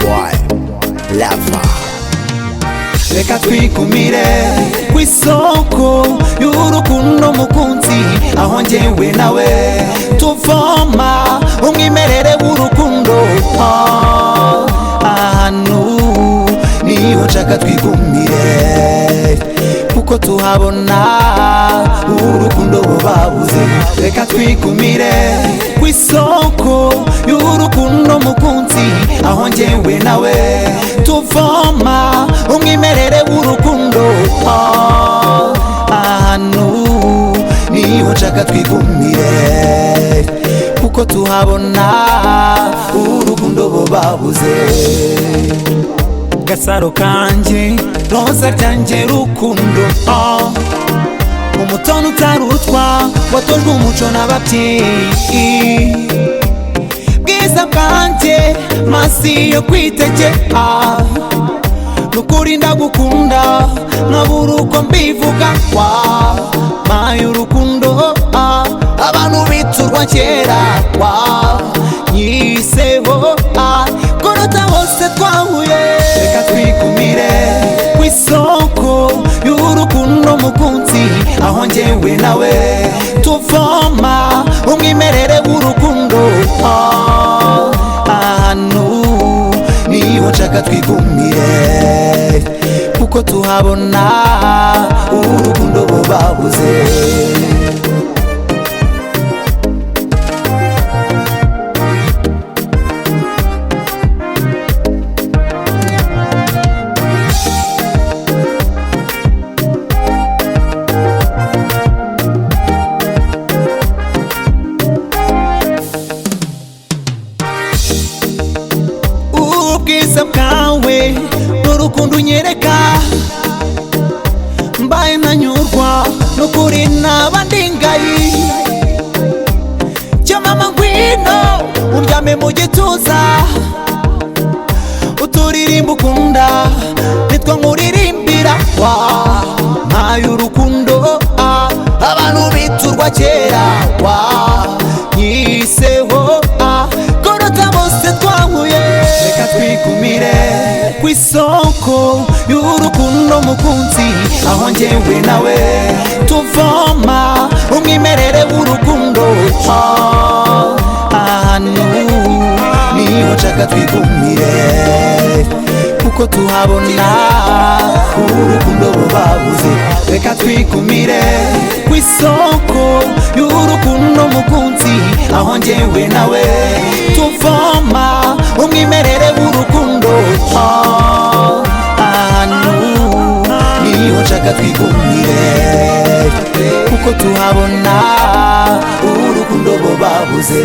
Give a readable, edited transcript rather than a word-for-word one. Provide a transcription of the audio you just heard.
boy Lava. Reka twikumire kw'isoko y'urukundo mukunzi, aho njyewe nawe tuvoma umwimerere w'urukundo. Ahantu niho nshaka twigumire, kuko tuhabona urukundo bo babuze. Reka twigumire kw'isoko y'urukundo mukunzi, aho njyewe nawe tuvoma umwimerere w'urukundo. Ahantu niho nshaka twigumire, kuko tuhabona urukundo bo babuze. Gasaro kanje, roza ryanje rukundo, umutono utarutwa watojwe umuco n'ababyeyi. Bwiza bwanje masi yo kwitegeka, nukuri ndagukunda nkabura uko mbivuga. Maye urukundo abantu biturwa kera, nyiseho kuruta bose twahuye. Reka twigumire kw'isoko y'urukundo mukunzi, aho njyewe nawe tuvoma umwimerere w'urukundo. Ahantu niho nshaka twigumire, kuko tuhabona urukundo bo babuze. Ubwiza bwawe n'urukundo unyereka, mbaye ntanyurwa nukuri naba ndingayi. Cyo mama ngwino undyame mu gituza, uturirimba ukunda nitwa nkuririmbira. Mpaye urukundo abantu biturwa kera, nyiseho kuruta bose twahuye. Reka twigumire kw'isoko y'urukundo mukunzi, aho njyewe nawe tuvoma umwimerere w'urukundo. Ahantu niho nshaka twigumire, kuko tuhabona urukundo bo babuze. Reka twigumire kw'isoko y'urukundo mukunzi, aho njyewe nawe tuvoma umwimerere w'urukundo. Ahantu niho nshaka twigumire, kuko tuhabona urukundo bo babuze.